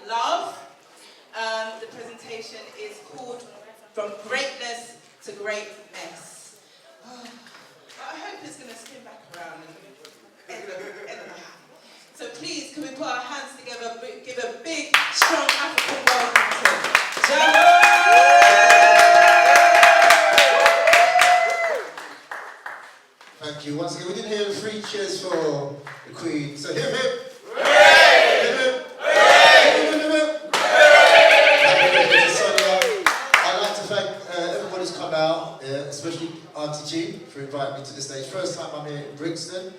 love. The presentation is called From Greatness to Greatness. I hope it's going to spin back around and end up. So please, can we put our hands together, give a big, strong African welcome to Java. Thank you. Once again, we didn't hear 3 cheers for the Queen. So hip hip. I'd like to thank everybody's come out, especially Auntie G for inviting me to the stage. First time I'm here in Brixton.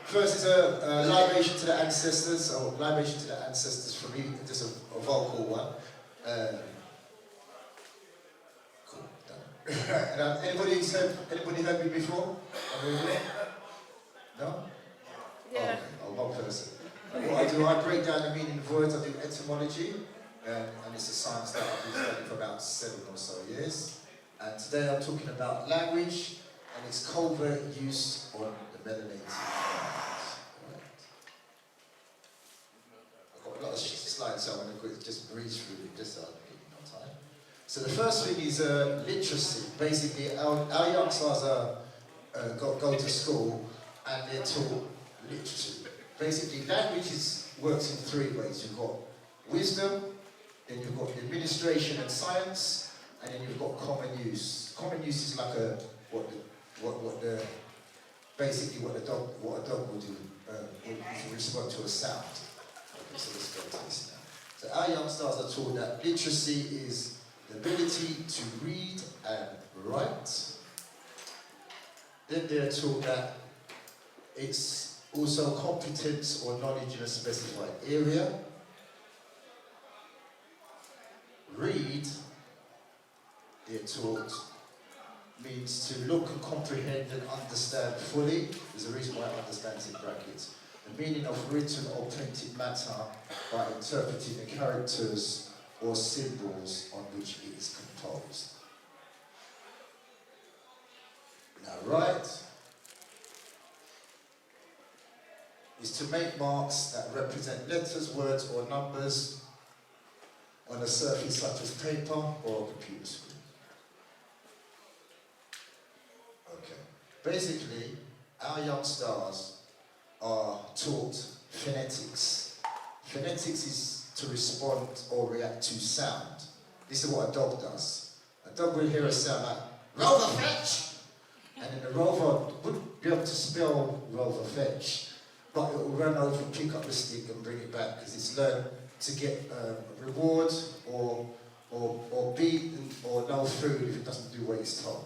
First is a libation to the ancestors, or libation to the ancestors for me, just a vocal one. Cool, done. And, anybody heard me before? No? Yeah. Oh, one person. What I do, I break down the meaning of words, I do etymology, and it's a science that I've been studying for about 7 or so years. And today I'm talking about language and its covert use on the melanated environment. I've got a lot of slides, so I'm going to just breeze through them, just so I can give you no time. So the first thing is literacy. Basically, our young stars go to school and they're taught literacy. Basically, language works in 3 ways. You've got wisdom, then you've got administration and science, and then you've got common use. Common use is like basically what a dog will do, is respond to a sound. Okay, so let's go to this now. So our young stars are taught that literacy is the ability to read and write. Then they're taught that it's also competence or knowledge in a specified area. Read, they're taught, means to look and comprehend and understand fully. There's a reason why I understand in brackets. The meaning of written or printed matter by interpreting the characters or symbols on which it is composed. Now, write is to make marks that represent letters, words, or numbers on a surface such as paper or a computer screen. Okay. Basically, our young stars are taught phonetics. Phonetics is to respond or react to sound. This is what a dog does. A dog will hear a sound like, Rover fetch! And then the rover wouldn't be able to spell rover fetch, but it will run over, pick up the stick and bring it back because it's learned to get a reward or beat or no food if it doesn't do what it's told.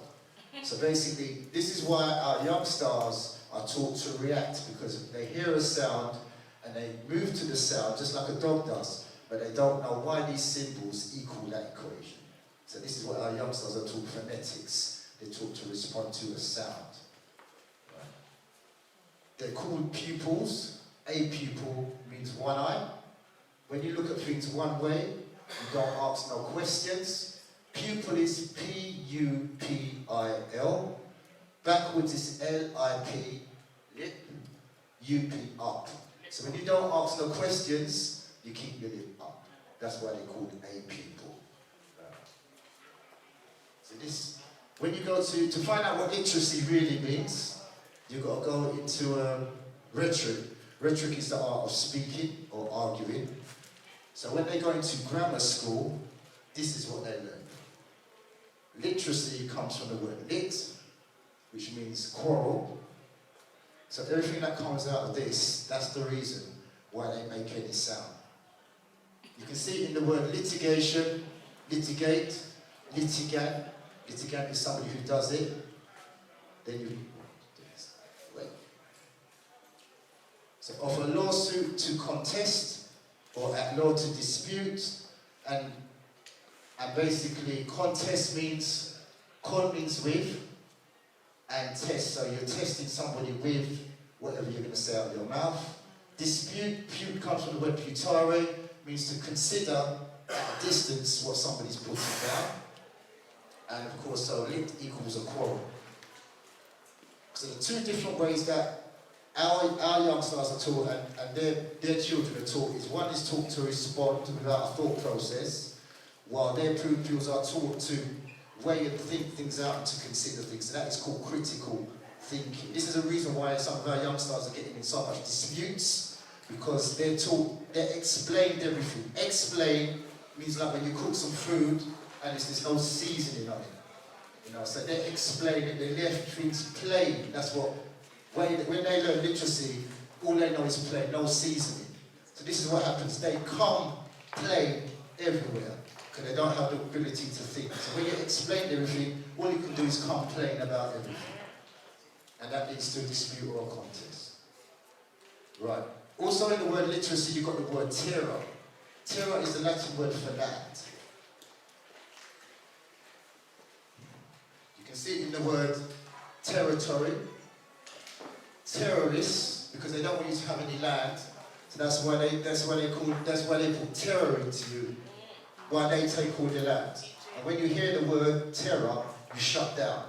So basically, this is why our young stars are taught to react, because they hear a sound and they move to the sound just like a dog does, but they don't know why these symbols equal that equation. So this is what our young stars are taught phonetics. They're taught to respond to a sound. Right. They're called pupils. A pupil means one eye. When you look at things one way, you don't ask no questions. Pupil is P-U-P-I-L. Backwards is L-I-P, lip, U-P, up. So when you don't ask no questions, you keep your lip up. That's why they're called a pupil. So this, when you go to find out what literacy really means, you've got to go into rhetoric. Rhetoric is the art of speaking or arguing. So when they go into grammar school, this is what they learn. Literacy comes from the word lit, which means quarrel. So everything that comes out of this, that's the reason why they make any sound. You can see it in the word litigation, litigate, litigant. Litigant is somebody who does it. Then you wait. So of a lawsuit to contest, or at law to dispute, and basically contest means, con means with, and test, so you're testing somebody with whatever you're going to say out of your mouth. Dispute, pute comes from the word putare, means to consider at a distance what somebody's putting down. And of course, so lit equals a quarrel. So the 2 different ways that our young stars are taught, and their children are taught, is one is taught to respond without a thought process, while their pupils are taught to weigh and think things out and to consider things. And that is called critical thinking. This is the reason why some of our young stars are getting in so much disputes, because they're taught, they're explained everything. Explain means like when you cook some food and there's no seasoning on it. You know, so they explain it, they left things plain. That's what, when they learn literacy, all they know is plain, no seasoning. So this is what happens, they come plain everywhere, because they don't have the ability to think. So when you explain everything, all you can do is complain about everything. And that leads to a dispute or a contest. Right. Also in the word literacy, you've got the word terra. Terra is the Latin word for land. You can see it in the word territory. Terrorists, because they don't want you to have any land. So that's why they put terror into you, while they take all the land. And when you hear the word terror, you shut down.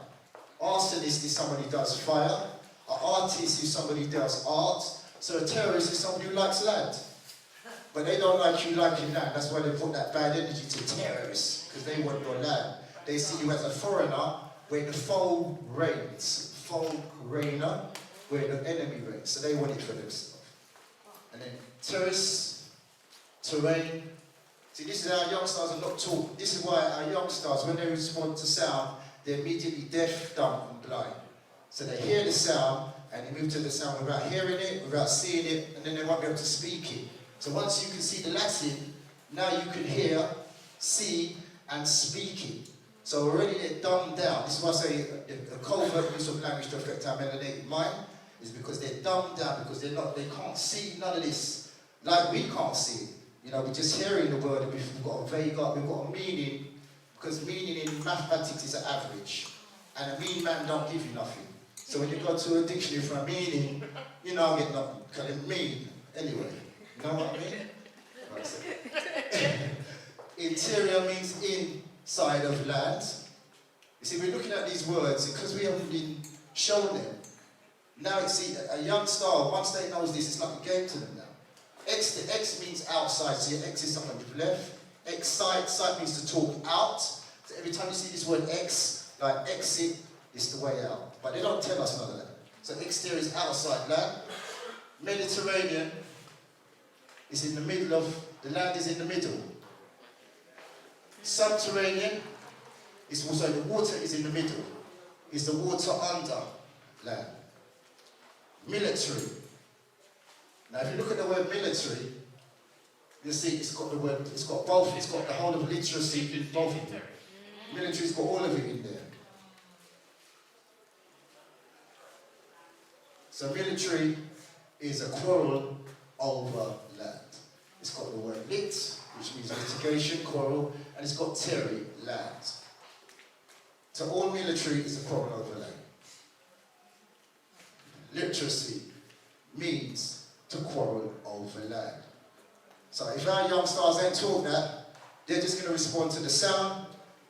Arsonist is somebody who does fire. An artist is somebody who does art. So a terrorist is somebody who likes land. But they don't like you liking land. That's why they put that bad energy to terrorists, because they want your land. They see you as a foreigner, where the foe reigns. Foe reigner, where the enemy reigns. So they want it for themselves. And then terrace, terrain. See, this is how young stars are not taught. This is why our young stars, when they respond to sound, they're immediately deaf, dumb, and blind. So they hear the sound, and they move to the sound without hearing it, without seeing it, and then they won't be able to speak it. So once you can see the Latin, now you can hear, see, and speak it. So already they're dumbed down. This is why I say a covert use of language to affect our melanated mind, is because they're dumbed down, because they can't see none of this like we can't see it. You know, we're just hearing the word, and we've got a we've got a meaning, because meaning in mathematics is an average, and a mean man don't give you nothing. So when you go to a dictionary for a meaning, you know I get nothing, because it mean anyway. You know what I mean? Interior means inside of land. You see, we're looking at these words because we haven't been shown them. Now, you see, a young star, once they knows this, it's like a game to them now. X means outside, so your X is something you've left. Excite, sight means to talk out. So every time you see this word X, like exit, it's the way out. But they don't tell us none of that. So exterior is outside land. Mediterranean is in the middle of, the land is in the middle. Subterranean is also, the water is in the middle. Is the water under land. Military. Now if you look at the word military, you'll see it's got the word, it's got both, it's got the whole of literacy in both of them. Military's got all of it in there. So military is a quarrel over land. It's got the word lit, which means litigation, quarrel, and it's got terry, land. So all military is a quarrel over land. Literacy means to quarrel over land. So if our young stars ain't taught that, they're just going to respond to the sound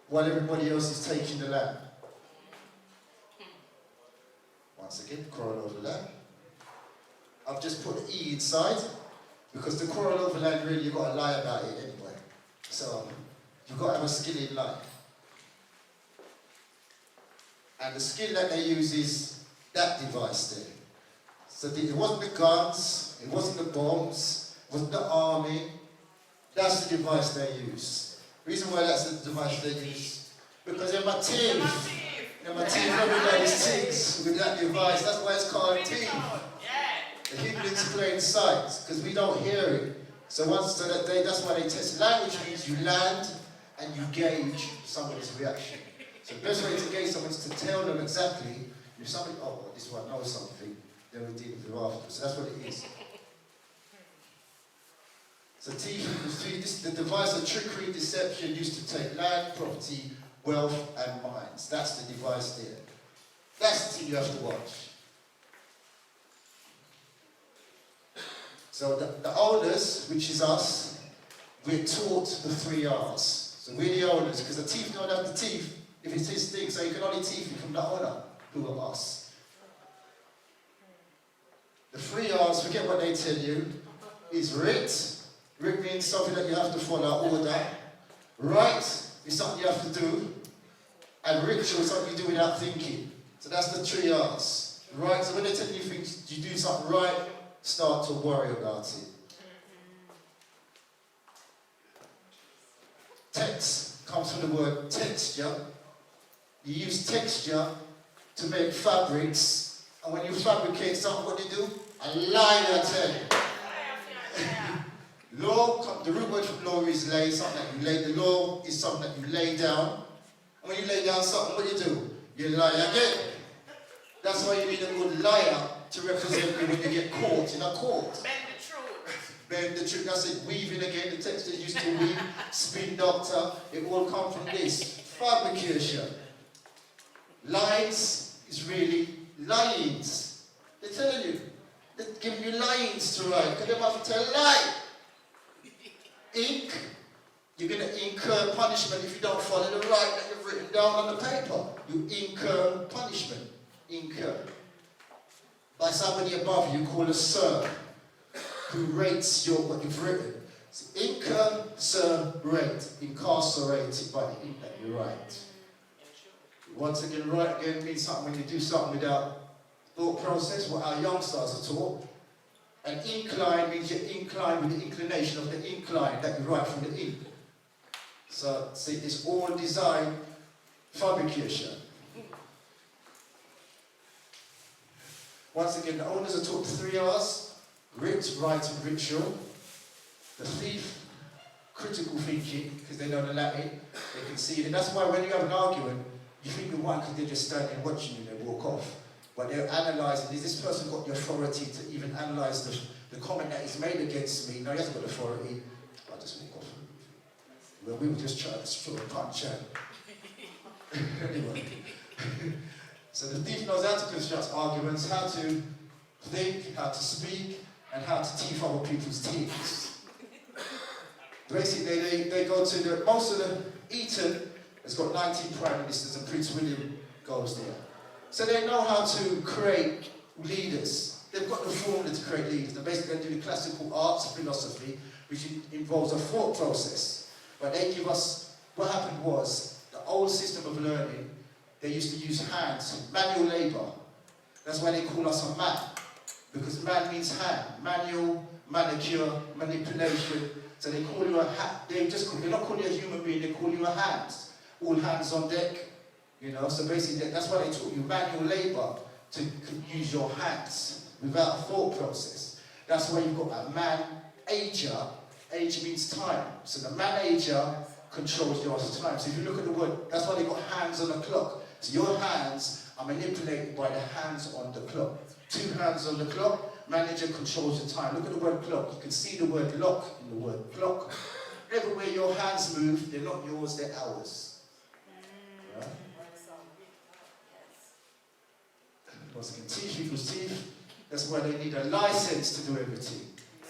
while everybody else is taking the land. Once again, quarrel over land. I've just put the E inside, because the quarrel over land, really, you've got to lie about it anyway. So you've got to have a skill in life. And the skill that they use is that device there. So it wasn't the guns, it wasn't the bombs, it wasn't the army. That's the device they use. The reason why that's the device they use, because they're my teeth. They're my teeth, everybody's teeth with that device. That's why it's called teeth. The hidden in plain sight, because we don't hear it. So that's why they test. Language means you land and you gauge somebody's reaction. So the best way to gauge someone is to tell them exactly, if somebody, oh, well, this one knows something, then we deal with it afterwards. So that's what it is. So this the device of trickery, deception used to take land, property, wealth, and minds. That's the device there. That's the thing you have to watch. So the owners, which is us, we're taught the 3 R's. So we're the owners, because the thief don't have the teeth if it's his thing, so you can only thief it from the owner, who are us. The The 3 R's, forget what they tell you, is writ. Writ means something that you have to follow, order. Right is something you have to do. And ritual is something you do without thinking. So that's the 3 R's. Right, so when they tell you things, you do something right, start to worry about it. Text comes from the word texture. You use texture to make fabrics, and when you fabricate something, what do you do? A line, I tell you. Law, the root word from law is lay, something that you lay. The law is something that you lay down. And when you lay down something, what do? You lie again. That's why you need a good liar to represent you when you get caught in a court. Bend the truth. Bend the truth, that's it. Weaving again, the texture used to weave, spin doctor, it all comes from this. Fabrication. Lines is really lines. They're telling you. They're giving you lines to write, because they have to tell a lie. Ink, you're going to incur punishment if you don't follow the right that you've written down on the paper. You incur punishment. Incur. By somebody above you called a sir, who rates what you've written. So incur, sir, rate. Incarcerated by the ink that you write. Once again, write again means something when you do something without thought process, what our young stars are taught. And incline means you're inclined with the inclination of the incline that you write from the ink. So, see, it's all design fabrication. Once again, the owners are taught 3 R's: writ, write, and ritual. The thief, critical thinking, because they know the Latin, they can see it. And that's why when you have an argument, you think of one because they're just standing watching you and they walk off. But they're analysing, has this person got the authority to even analyse the comment that is made against me? No, he hasn't got authority. I'll just walk off. Well, we were just trying to throw a punch out. Anyway. So the thief knows how to construct arguments, how to think, how to speak, and how to teeth other people's teeth. Basically, they go to most of the Eton has got 19 prime ministers and Prince William goes there. So they know how to create leaders. They've got the formula to create leaders. They're basically going to do the classical arts philosophy, which involves a thought process. But they give us, what happened was, the old system of learning, they used to use hands, manual labour. That's why they call us a man. Because man means hand. Manual, manicure, manipulation. So they call you a hand. They're not calling you a human being, they call you a hand. All hands on deck. You know, so basically that's why they taught you manual labour to use your hands without a thought process. That's why you've got a man-ager. Age means time. So the man-ager controls your time. So if you look at the word, that's why they've got hands on the clock. So your hands are manipulated by the hands on the clock. 2 hands on the clock, manager controls the time. Look at the word clock. You can see the word lock in the word clock. Everywhere your hands move, they're not yours, they're ours. Right? Once again, teeth equals teeth. That's why they need a license to do everything.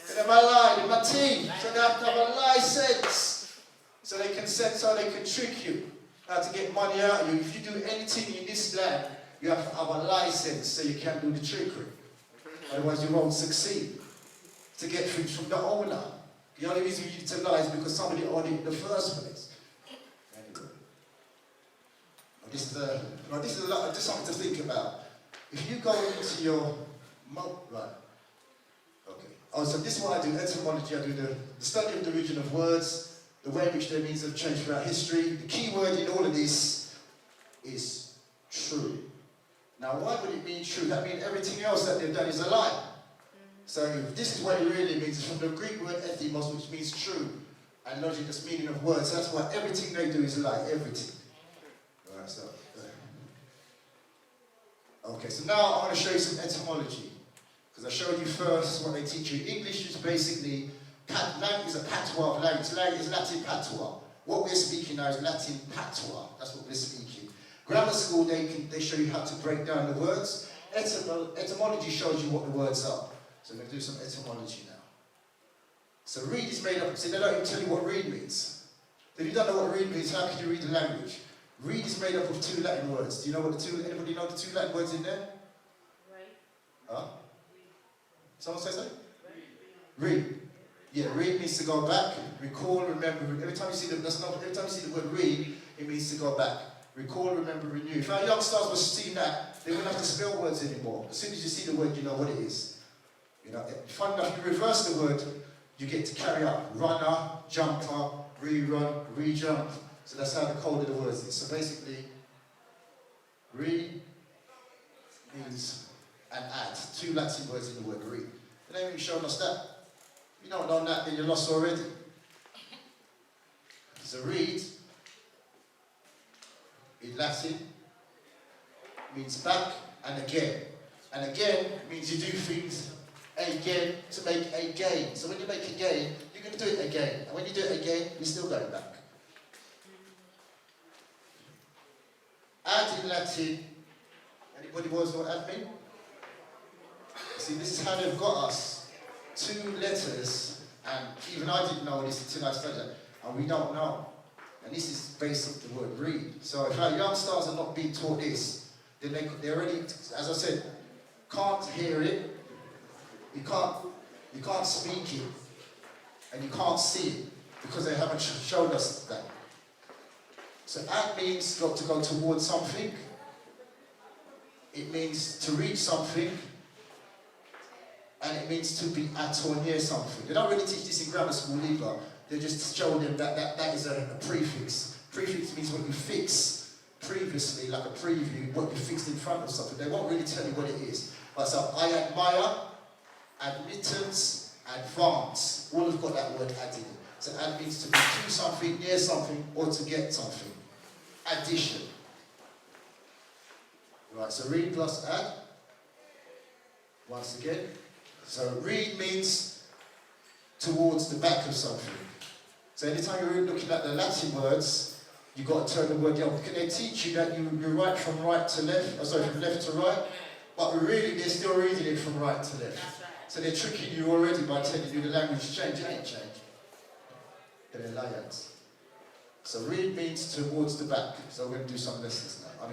And am I lying? In my teeth. So they have to have a license. So they can sense how they can trick you. How to get money out of you. If you do anything in this land, you have to have a license so you can't do the trickery. Otherwise you won't succeed. To get things from the owner. The only reason you need to lie is because somebody owned it in the first place. Anyway. This is a lot, just something to think about. If you go into your right. Okay. Oh, so this is what I do, etymology. I do the study of the origin of words, the way in which their meanings have changed throughout history. The key word in all of this is true. Now, why would it mean true? That means everything else that they've done is a lie. So if this is what it really means. It's from the Greek word ethymos, which means true, and logic, that's meaning of words. So that's why everything they do is a lie. Everything. All right, so. Okay, so now I want to show you some etymology. Because I showed you first what they teach you. English is basically, language is a patois of language. Language is Latin patois. What we're speaking now is Latin patois. That's what we're speaking. Grammar school, they show you how to break down the words. Etymology shows you what the words are. So I'm going to do some etymology now. So read is made up, see, they don't even tell you what read means. If you don't know what read means, how can you read the language? Read is made up of 2 Latin words. Do you know what anybody know the 2 Latin words in there? Right. Huh? Someone say something? Read. Yeah, read means to go back. Recall, remember. Every time you see every time you see the word read, it means to go back. Recall, remember, renew. If our young stars were seeing that, they wouldn't have to spell words anymore. As soon as you see the word, you know what it is. You know, fun enough, you reverse the word, you get to carry out runner, jumper, rerun, re-jump. So that's how the code of the words is. So basically, read means and add. 2 Latin words in the word read. They ain't even showing us that. If you don't know that, then you're lost already. So read, in Latin, means back and again. And again means you do things again to make a gain. So when you make a gain, you're going to do it again. And when you do it again, you're still going back. Add in Latin. Anybody knows what add means? See, this is how they've got us. 2 letters, and even I didn't know this until I studied it, and we don't know. And this is based on the word read. So if our young stars are not being taught this, then they already, as I said, can't hear it, you can't speak it, and you can't see it, because they haven't shown us that. So add means to go towards something. It means to reach something, and it means to be at or near something. They don't really teach this in grammar school either. They just show them that is a prefix. Prefix means what you fix previously, like a preview, what you fixed in front of something. They won't really tell you what it is. But so I admire, admittance, advance. All have got that word added in. So add means to be to something, near something, or to get something. Addition. Right, so read plus add. Once again. So read means towards the back of something. So anytime you're looking at the Latin words, you've got to turn the word down. Can they teach you that you write from right to left, from left to right? But really, they're still reading it from right to left. So they're tricking you already by telling you the language change. It ain't changed. They're liars. So read means towards the back. So we're going to do some lessons now.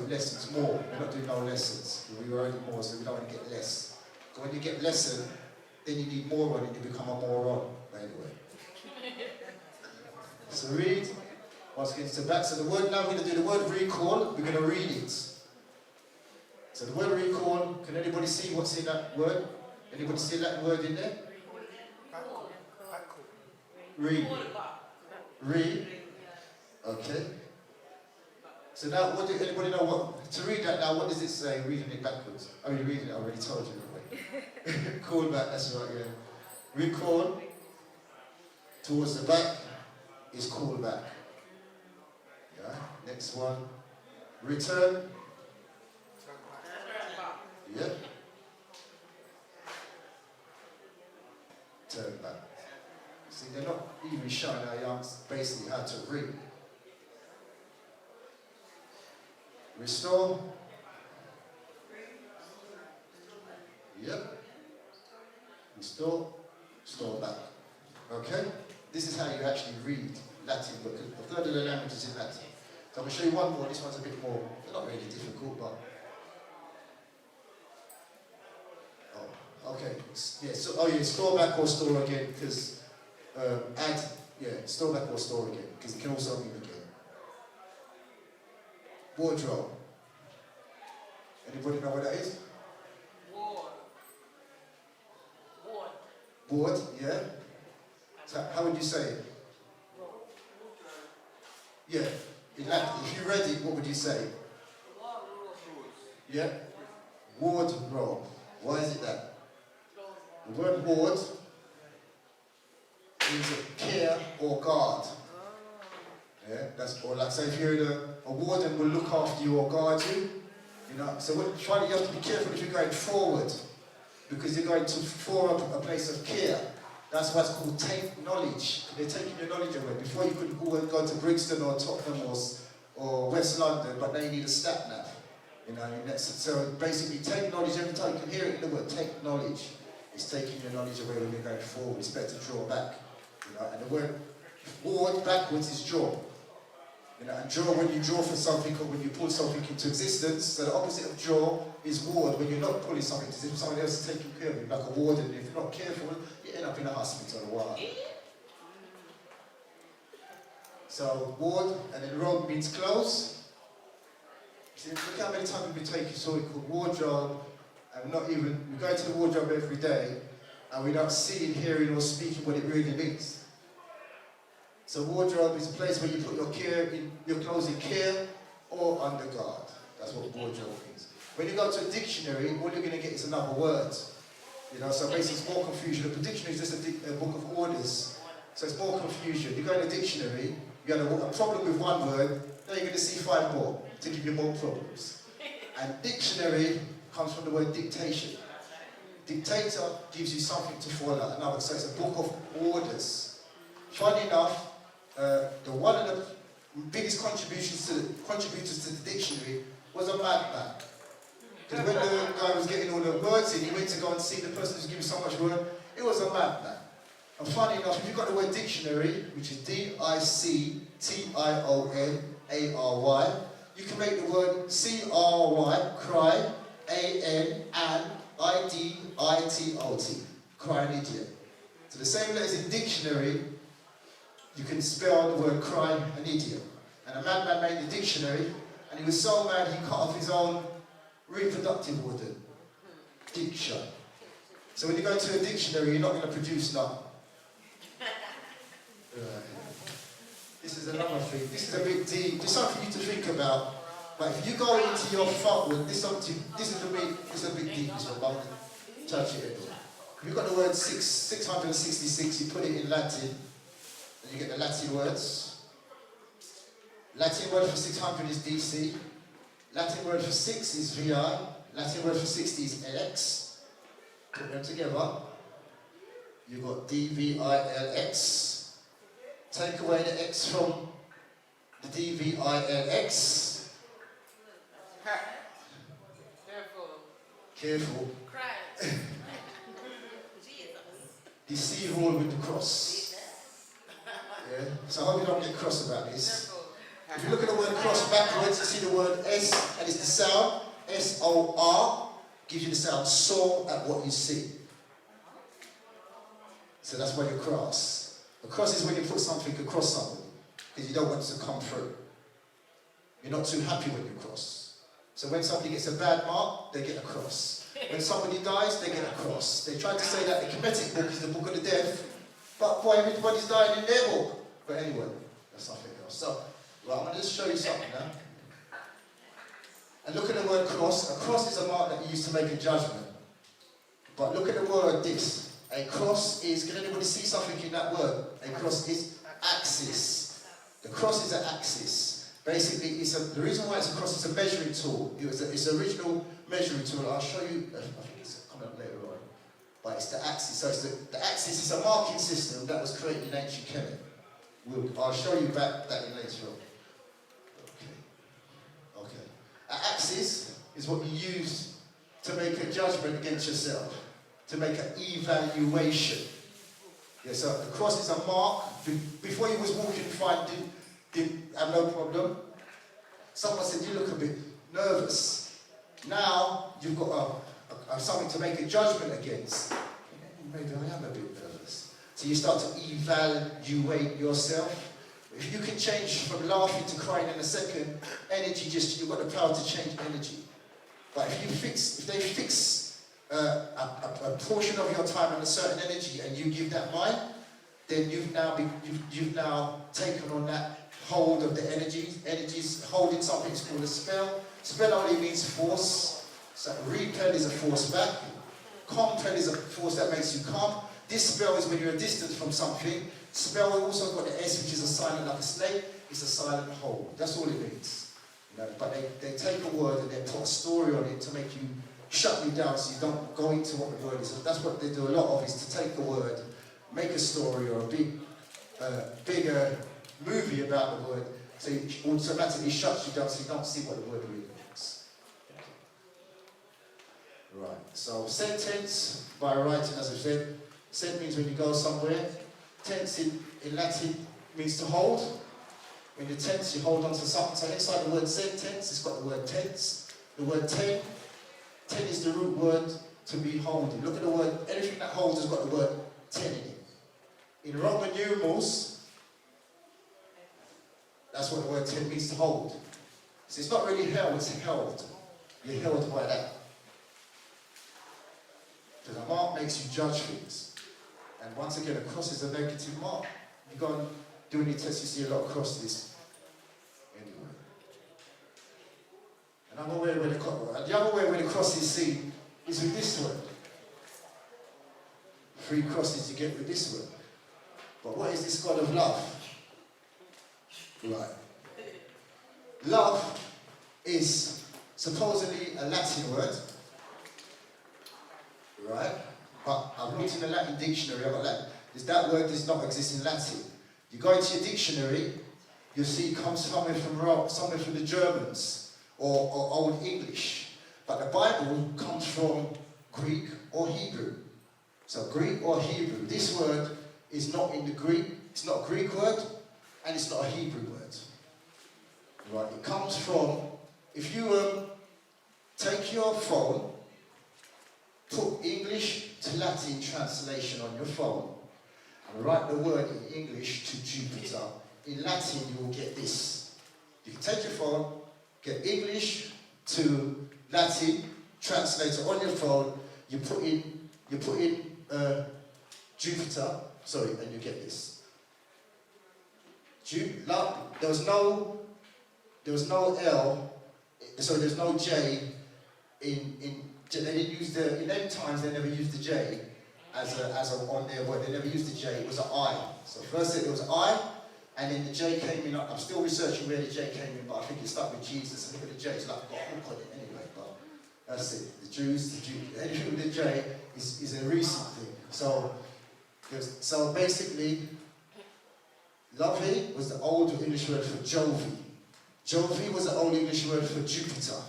Lessons more. We're not doing no lessons. We were already more, so we don't want to get less. So when you get lesson, then you need more on it, you become a moron. Anyway. So read, once again to the back. So the word, now we're going to do the word recall, we're going to read it. So the word recall, can anybody see what's in that word? Anybody see that word in there? Read. Read. Okay. So now, anybody know what, to read that now, what does it say, reading it backwards? Oh, you're reading it, I already told you. Call back, that's right, yeah. Recall, towards the back, is call back. Yeah, next one. Return. Yeah. Turn back. See, they're not even showing our young basically how to read. Restore. Yep. Restore. Restore back. Okay? This is how you actually read Latin, but a third of the language is in Latin. So I'm going to show you one more. This one's a bit more, they're not really difficult, but... Oh, okay. Yeah, so, store back or store again, because store back or store again, because it can also mean again. Wardrobe. Anybody know what that is? Board, yeah. So how would you say it? Yeah. In Latin, if you read it, what would you say? Yeah. Wardrobe. Why is it that? The word ward means a care or guard. Yeah, that's or like say if you're a warden will look after you or guard you. You know, so you have to be careful if you're going forward, because you're going to form a place of care. That's what's called take knowledge. They're taking your knowledge away. Before you could go to Brixton or Tottenham or West London, but now you need a stat nav. You know, so basically take knowledge every time. You can hear it in the word, take knowledge. It's taking your knowledge away when you're going forward. It's better to draw back. You know, and the word ward backwards is draw. You know, and draw when you draw for something or when you pull something into existence. So the opposite of draw is ward, when you're not pulling something as if someone else is taking care of you, like a warden. If you're not careful, you end up in a hospital a while. So ward, and then robe means clothes. See, look how many times we take a story called wardrobe, and we go to the wardrobe every day, and we're not seeing, hearing, or speaking what it really means. So wardrobe is a place where you put your clothes in care or under guard. That's what wardrobe means. When you go to a dictionary, all you're going to get is another word. You know, so basically it's more confusion. The dictionary is just a book of orders. So it's more confusion. You go in a dictionary, you have a problem with one word, now you're going to see 5 more to give you more problems. And dictionary comes from the word dictation. Dictator gives you something to follow. Another, so it's a book of orders. Funny enough, one of the biggest contributors to the dictionary was a madman. Because when the guy was getting all the words in, he went to go and see the person who's giving so much word, it was a madman. And funny enough, if you've got the word dictionary, which is D-I-C-T-I-O-N-A-R-Y, you can make the word C-R-Y, cry, A-N-I-D-I-T-O-T, cry an idiot. So the same letters in dictionary, you can spell the word cry an idiot. And a madman made the dictionary, and he was so mad he cut off his own reproductive order, diction. So when you go to a dictionary, you're not going to produce none. This is another thing. This is a bit deep. There's something for you to think about. But if you go into your phone, this is a bit deep. This one, but touch it anyway. If you've got the word 666, you put it in Latin, and you get the Latin words. Latin word for 600 is DC. Latin word for 6 is VI. Latin word for 60 is LX. Put them together. You've got DVILX. Take away the X from the DVILX. Careful. Deceive all with the cross. Yeah. So I hope you don't get cross about this. If you look at the word cross backwards, you see the word S, and it's the sound, S-O-R, gives you the sound, saw at what you see. So that's why you cross. A cross is when you put something across somebody, because you don't want it to come through. You're not too happy when you cross. So when somebody gets a bad mark, they get a cross. When somebody dies, they get a cross. They try to say that the Kemetic book is the book of the death, but boy, everybody's dying in their book. But anyway, that's something else. So, well, I'm going to just show you something now. And look at the word cross. A cross is a mark that you use to make a judgment. But look at the word this. A cross is, can anybody see something in that word? A cross is axis. The cross is an axis. Basically, the reason why it's a cross is a measuring tool. It's an original measuring tool. I'll show you, I think it's coming up later on. But it's the axis. So it's the axis is a marking system that was created in ancient Kemet. I'll show you that in later on. Okay. An axis is what you use to make a judgment against yourself, to make an evaluation. Yeah, so the cross is a mark. Before you was walking fine, didn't have no problem. Someone said, you look a bit nervous. Now you've got something to make a judgment against. Maybe I am a bit nervous. So you start to evaluate yourself. If you can change from laughing to crying in a second, you've got the power to change energy. But if they fix a portion of your time and a certain energy, and you give that mind, then you've now taken on that hold of the energies holding something. It's called a spell. Spell only means force. So repel is a force back. Compel is a force that makes you calm. Dispel is when you're a distance from something. Spell also got the S, which is a silent like a snake. It's a silent hold. That's all it means. You know, but they take a word and they put a story on it to make you shut you down so you don't go into what the word is. So that's what they do a lot of, is to take the word, make a story or a bigger movie about the word, so it automatically shuts you down so you don't see what the word really means. Right, so sentence by writing, as I said. Sent means when you go somewhere. Tense in Latin means to hold. In the tense, you hold on to something. So inside the word sentence, it's got the word tense. The word ten is the root word to be holding. Look at the word, anything that holds has got the word 10 in it. In Roman numerals, that's what the word 10 means, to hold. So it's not really held, it's held. You're held by that. Because a mark makes you judge things. And once again, a cross is a negative mark. You go and do any tests, you see a lot of crosses. Anyway. Another way where the other way where the cross is seen is with this word. 3 crosses you get with this word. But what is this God of love? Right. Love is supposedly a Latin word. Right? But I've looked in the Latin dictionary, that word does not exist in Latin. You go into your dictionary, you'll see it comes somewhere from the Germans or Old English. But the Bible comes from Greek or Hebrew. So Greek or Hebrew. This word is not in the Greek. It's not a Greek word, and it's not a Hebrew word. Right? It comes from, if you take your phone, put English to Latin translation on your phone, and write the word in English to Jupiter. In Latin, you will get this. You can take your phone, get English to Latin, translate it on your phone, you put in Jupiter, and you get this. There was no L, so there's no J in they didn't use in them times they never used the J as a on their word. They never used the J. It was an I. So first it was I, and then the J came in. I'm still researching where the J came in, but I think it started with Jesus. I think the J is like got a hook on it anyway. But that's it. The Jews, anything with the J is a recent thing. So basically, lovey was the old English word for Jovi. Jovi was the old English word for Jupiter.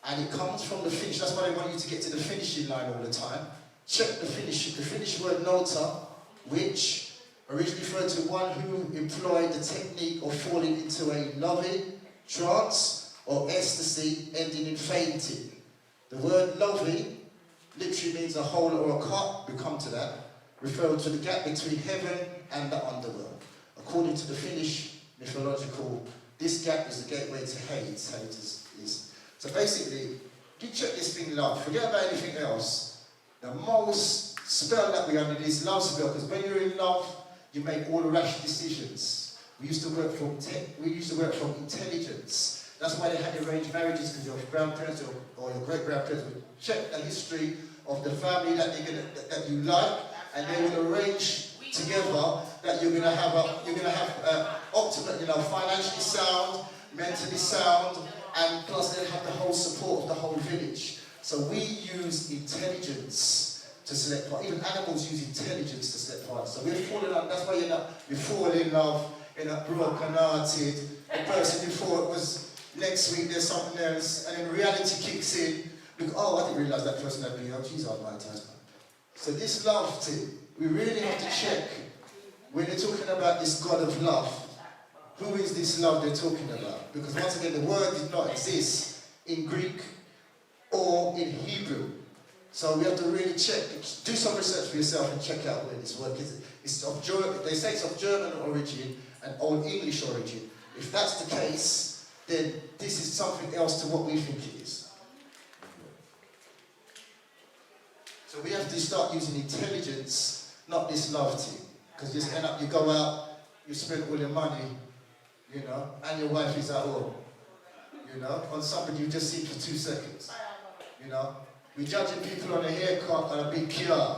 And it comes from the Finnish. That's why they want you to get to the finishing line all the time. Check the Finnish word nota, which originally referred to one who employed the technique of falling into a loving trance or ecstasy ending in fainting. The word lovey literally means a hole or a cut. We come to that, referring to the gap between heaven and the underworld. According to the Finnish mythological, this gap is the gateway to Hades. Hades is. So basically, you check this thing love. Forget about anything else. The most spell that we have is love spell, because when you're in love, you make all the rash decisions. We used to work from intelligence. That's why they had arranged marriages, because your grandparents or your great-grandparents would check the history of the family that you like, and they would arrange together that you're gonna have optimate, financially sound, mentally sound, and plus they'll have the whole support of the whole village. So we use intelligence to select partners. Even animals use intelligence to select partners. So we're falling in love. That's why you fall in love in a broken-hearted. The person you thought was next week there's something else, and then reality kicks in. I didn't realise that person had been. She's on my time. So this love thing, we really have to check when they're talking about this God of love. Who is this love they're talking about? Because once again, the word did not exist in Greek or in Hebrew. So we have to really check, do some research for yourself and check out where this word is. They say it's of German origin and Old English origin. If that's the case, then this is something else to what we think it is. So we have to start using intelligence, not this love thing. Because you go out, you spend all your money, and your wife is at home, on something you've just seen for 2 seconds, We're judging people on a haircut and a big cure,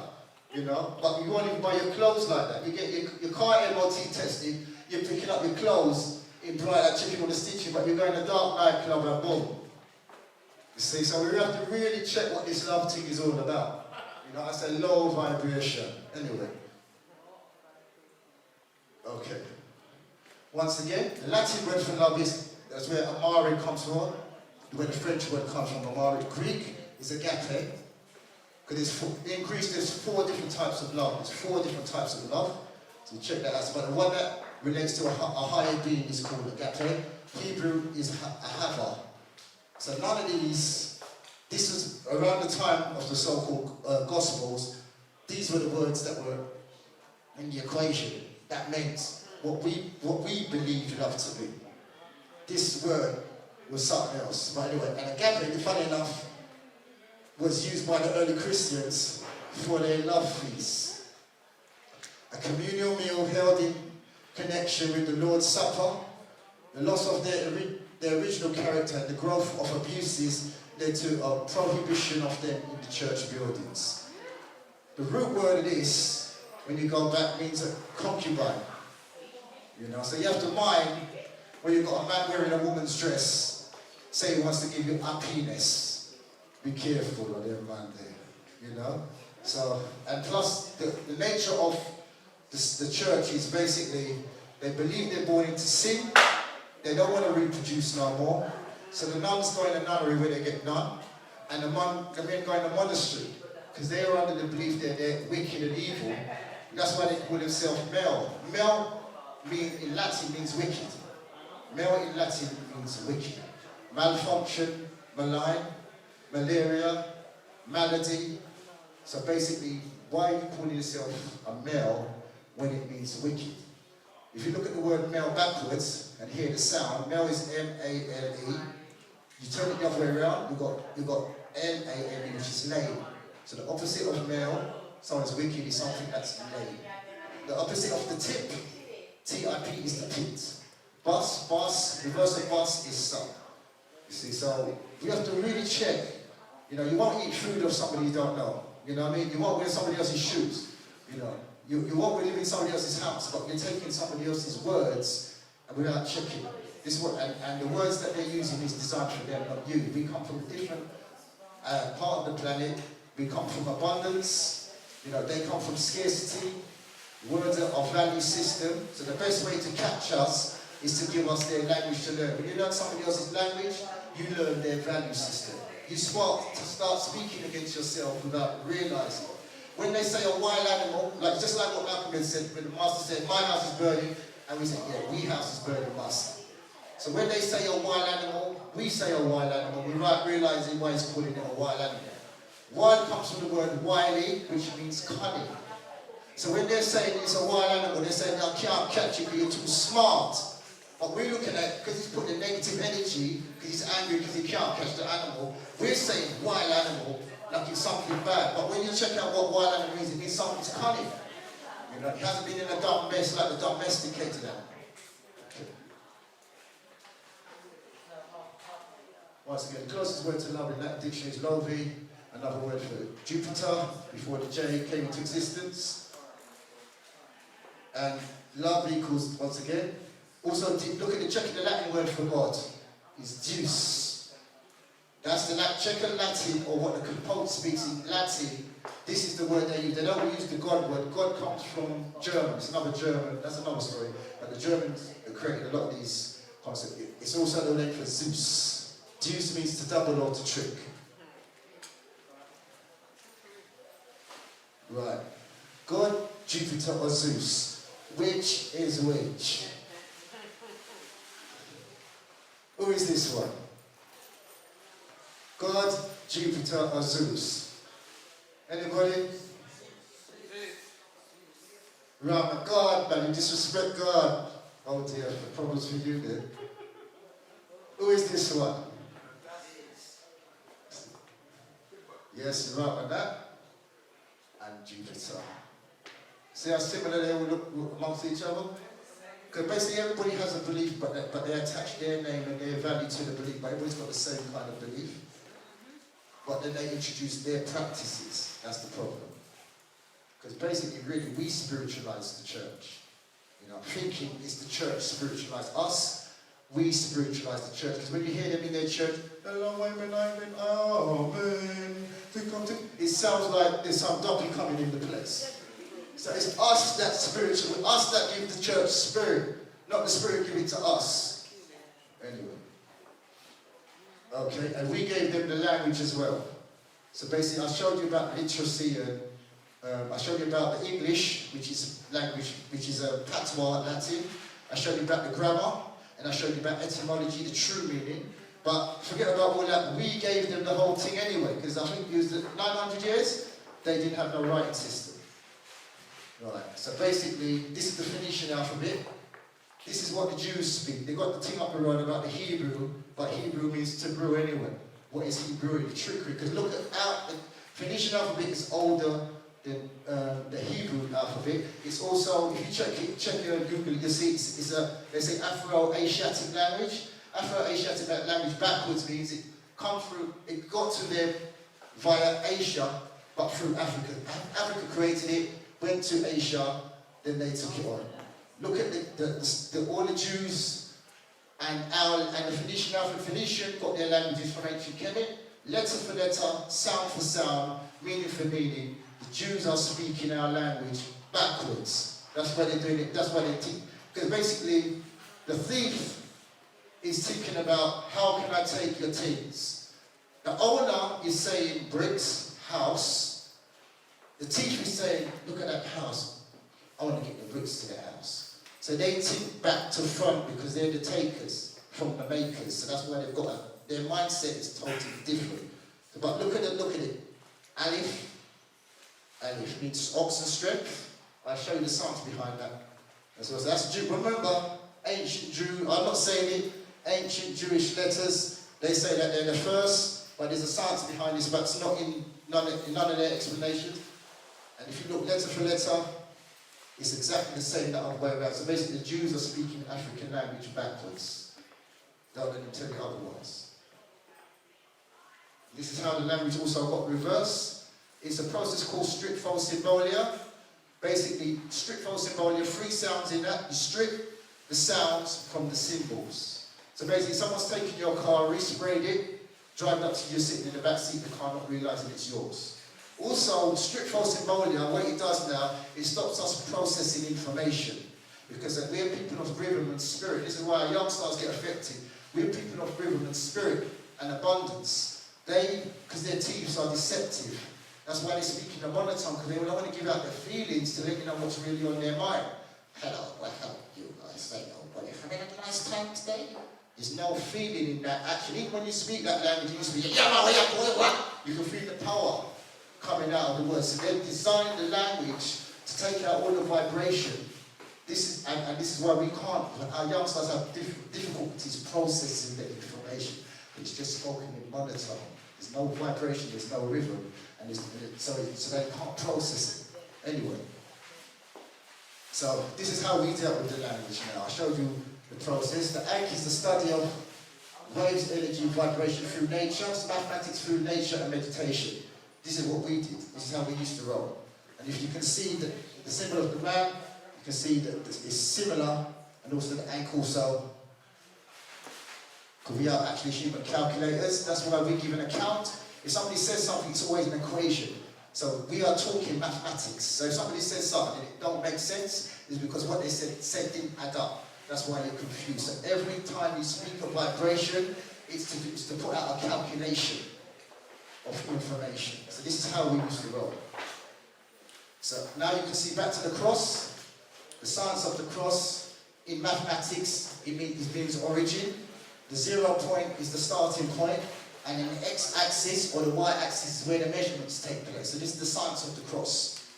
but you won't even buy your clothes like that. You get your car MOT tested, you're picking up your clothes in bright, checking all the stitching, but you're going to a dark nightclub and boom. You see, so we have to really check what this love thing is all about. It's a low vibration. Anyway. Okay. Once again, the Latin word for love that's where amare comes from, where the French word comes from. Amare. Greek is agape, because there's 4 different types of love. There's 4 different types of love. So check that out. But the one that relates to a higher being is called agape. Hebrew is ahava. So none of these, this was around the time of the so-called Gospels, these were the words that were in the equation. That meant what we believed love to be. This word was something else. But anyway, and agape, funny enough, was used by the early Christians for their love feasts. A communal meal held in connection with the Lord's Supper. The loss of their original character and the growth of abuses led to a prohibition of them in the church buildings. The root word of this, when you go back, means a concubine. You know, so you have to mind when you've got a man wearing a woman's dress, say he wants to give you happiness. Be careful of them man there, you know. So, and plus the nature of the church is basically they believe they're born into sin. They don't want to reproduce no more. So the nuns go in a nunnery where they get none, and the men go in a monastery because they are under the belief that they're wicked and evil. That's why they call themselves male. Male in Latin means wicked. Male in Latin means wicked. Malfunction, malign, malaria, malady. So basically, why are you calling yourself a male when it means wicked? If you look at the word male backwards and hear the sound, male is M-A-L-E. You turn it the other way around, you've got L-A-M-E, which is lame. So the opposite of male, someone's wicked, is something that's lame. The opposite of the tip, T-I-P, is the pit. Bus, reverse of bus is son. You see, so we have to really check. You know, you won't eat food of somebody you don't know. You know what I mean? You won't wear somebody else's shoes. You know, you won't live in somebody else's house, but you're taking somebody else's words and without checking. This word, and the words that they're using is designed for them, not you. We come from a different part of the planet. We come from abundance. You know, they come from scarcity. Words are of value system. So the best way to catch us is to give us their language to learn. When you learn somebody else's language, you learn their value system. You start speaking against yourself without realizing. When they say a wild animal, like just like what Malcolm had said, when the master said, my house is burning, and we say, yeah, we house is burning, master. So when they say a wild animal, we say a wild animal without realizing why he's calling it a wild animal. Wild comes from the word wily, which means cunning. So when they're saying it's a wild animal, they're saying, I can't catch you because you're too smart. But we're looking at, because he's putting negative energy, because he's angry because he can't catch the animal, we're saying wild animal like it's something bad. But when you check out what wild animal means, it means something's cunning. You know, it hasn't been in a dumb mess like the domesticated animal. Okay. Once again, the closest word to love in that dictionary is Lovi, another word for Jupiter, before the J came into existence. And love equals, once again, also check the Latin word for God, is Zeus. That's the check the Latin, or what the Pope speaks in Latin. This is the word they use. They don't use the God word. God comes from German. It's another German, that's another story. But the Germans created a lot of these concepts. It's also the name for Zeus. Zeus means to double or to trick. Right. God, Jupiter, or Zeus? Which is which? Who is this one? God, Jupiter, or Zeus? Anybody? Right, God, man, you disrespect God. Oh dear, problems for you then. Who is this one? Yes, you're right on that. And Jupiter. See how similar they all look amongst each other? Because basically everybody has a belief, but they attach their name and their value to the belief, but everybody's got the same kind of belief. But then they introduce their practices. That's the problem. Because basically, really, we spiritualize the church. You know, thinking is the church spiritualize us. We spiritualize the church. Because when you hear them in their church, it sounds like there's some donkey coming in the place. So it's us that spiritual, us that give the church spirit, not the spirit giving to us. Anyway. Okay, and we gave them the language as well. So basically, I showed you about literacy, and I showed you about the English, which is language, which is a patois Latin, I showed you about the grammar, and I showed you about etymology, the true meaning. But forget about all that, we gave them the whole thing anyway, because I think it was 900 years, they didn't have no writing system. Right, so basically, this is the Phoenician alphabet. This is what the Jews speak. They got the thing up and running about the Hebrew, but Hebrew means to brew anyway. What is Hebrew? The trickery, because look at the Phoenician alphabet is older than the Hebrew alphabet. It's also, if you check it on Google, you'll see they say Afro-Asiatic language. Afro-Asiatic language backwards means it got to there via Asia, but through Africa. Africa created it, went to Asia, then they took it on. Look at all the Jews and the Phoenician alphabet. Phoenician got their languages from ancient Kemet, letter for letter, sound for sound, meaning for meaning. The Jews are speaking our language backwards. That's why they're doing it. That's why they think. Because basically, the thief is thinking about how can I take your things. The owner is saying bricks, house. The thief is saying, look at that house. I want to get the bricks to the house. So they think back to front because they're the takers from the makers. So that's why they've got their mindset is totally different. But look at it. Alif means ox and strength. I'll show you the science behind that. So that's Jew. Remember, ancient Jew, I'm not saying it, ancient Jewish letters, they say that they're the first, but there's a science behind this, but it's not in none of their explanations. And if you look letter for letter, it's exactly the same that other way around. So basically the Jews are speaking African language backwards. They'll let them tell you otherwise. This is how the language also got reversed. It's a process called strict false symbolia. Basically, strict false symbolia, 3 sounds in that. You strip the sounds from the symbols. So basically, someone's taken your car, resprayed it, driving up to you, sitting in the back seat of the car, not realising it's yours. Also, strict false symbolia, what it does now, it stops us processing information. Because we're people of rhythm and spirit. This is why our youngsters get affected. We're people of rhythm and spirit and abundance. Because their thieves are deceptive. That's why they speak in a monotone, because they don't want to give out their feelings to let you know what's really on their mind. Hello, well, hello, you guys. What if I had a nice time today? There's no feeling in that action. Even when you speak that language, you speak, you can feel the power coming out of the words. So they've designed the language to take out all the vibration. This is why we can't, our youngsters have difficulties processing the information. It's just spoken in monotone. There's no vibration, there's no rhythm. And so they can't process it. Anyway. So this is how we dealt with the language now. I showed you the process. The ACM is the study of waves, energy, vibration through nature, so mathematics through nature and meditation. This is what we did. This is how we used to roll. And if you can see the symbol of the man, you can see that it's similar, and also the ankle. So, because we are actually human calculators, that's why we give an account. If somebody says something, it's always an equation. So we are talking mathematics. So if somebody says something and it don't make sense, it's because what they said didn't add up. That's why you're confused. So every time you speak of vibration, it's to put out a calculation of information. So this is how we used to roll. So now you can see back to the cross. The science of the cross in mathematics, it means origin. The 0 point is the starting point. And then the x-axis or the y-axis is where the measurements take place. So this is the science of the cross.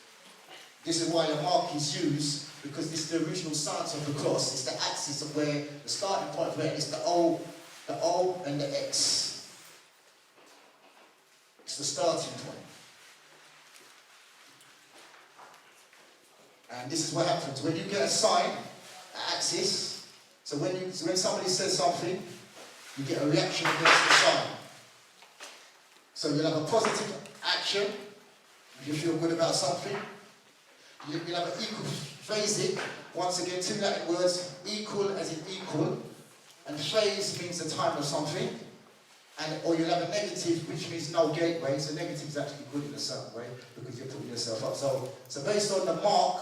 This is why a mark is used, because this is the original science of the cross. It's the axis of where the starting point, where it's the O and the X. It's the starting point. And this is what happens when you get a sign, an axis. So when somebody says something, you get a reaction against the sign. So you'll have a positive action, if you feel good about something. You'll have an equal phasic, once again, 2 Latin words, equal as in equal, and phase means the time of something, or you'll have a negative, which means no gateway, so negative is actually good in a certain way, because you're putting yourself up. So based on the mark,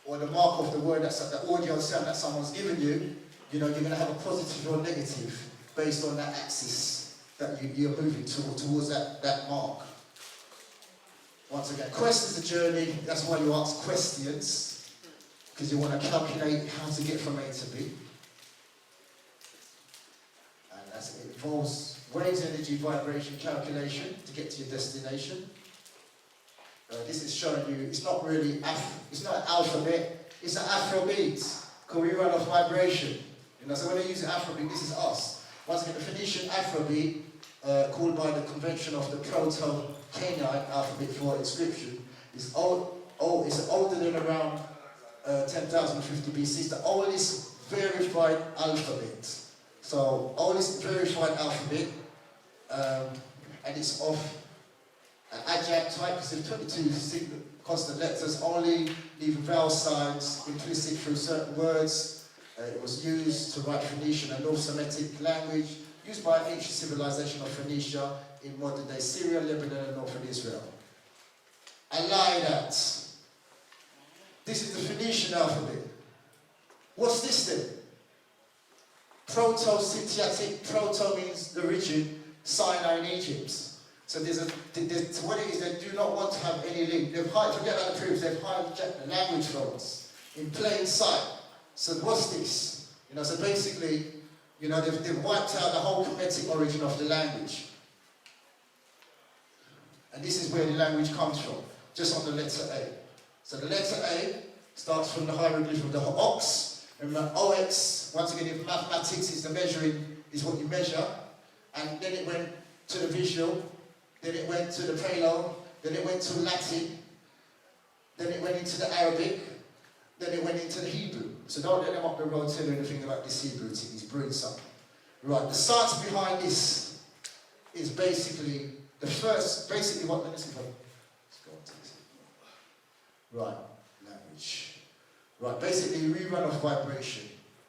or the mark of the word, that's the audio sound that someone's given you, you're going to have a positive or negative, based on that axis that you're moving towards that mark. Once again, quest is a journey. That's why you ask questions. because you want to calculate how to get from A to B. And it involves waves, energy, vibration calculation to get to your destination. This is showing you, it's not really, it's not an alphabet, it's an Afrobeat, because we run off vibration. You know, so when they use Afrobeat, this is us. Once again, the Phoenician Afrobeat, called by the convention of the Proto-Kenite alphabet for inscription, is it's older than around 10,050 BC. It's the oldest verified alphabet. So, oldest verified alphabet, and it's of an adjunct type, because there's 22 consonant letters, only leaving vowel signs implicit through certain words. It was used to write Phoenician and North Semitic language, used by ancient civilization of Phoenicia in modern-day Syria, Lebanon, and northern Israel. I lie that. This is the Phoenician alphabet. What's this then? Proto-Sitiatic. Proto means the origin, Sinai in Egypt. So what it is, they do not want to have any link. They've forget about the proofs, they've hijacked the language from us in plain sight. So what's this? You know, so basically, you know, they've wiped out the whole Kemetic origin of the language. And this is where the language comes from, just on the letter A. So the letter A starts from the hieroglyph of the ox. Remember, OX, once again, in mathematics, is the measuring, is what you measure. And then it went to the visual, then it went to the Paleo, then it went to Latin, then it went into the Arabic, then it went into the Hebrew. So don't let them up the road tell you anything about this Hebrew thing, he's brewing something. Right, the science behind this is basically the first, basically what, let's go on to this. Right, language. Right, basically we run off vibration.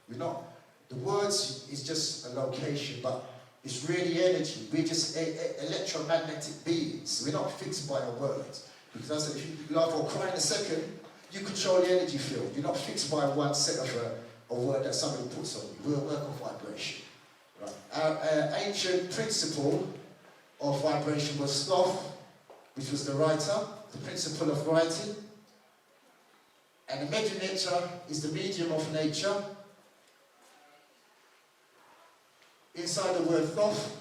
We're not, the words is just a location, but it's really energy. We're just electromagnetic beings. We're not fixed by a word. Because I said, if you laugh or cry in a second, you control the energy field. You're not fixed by one set of a word that somebody puts on you. We're a work of vibration. Right. Our ancient principle of vibration was Thoth, which was the writer, the principle of writing. And the nature is the medium of nature. Inside the word Thoth,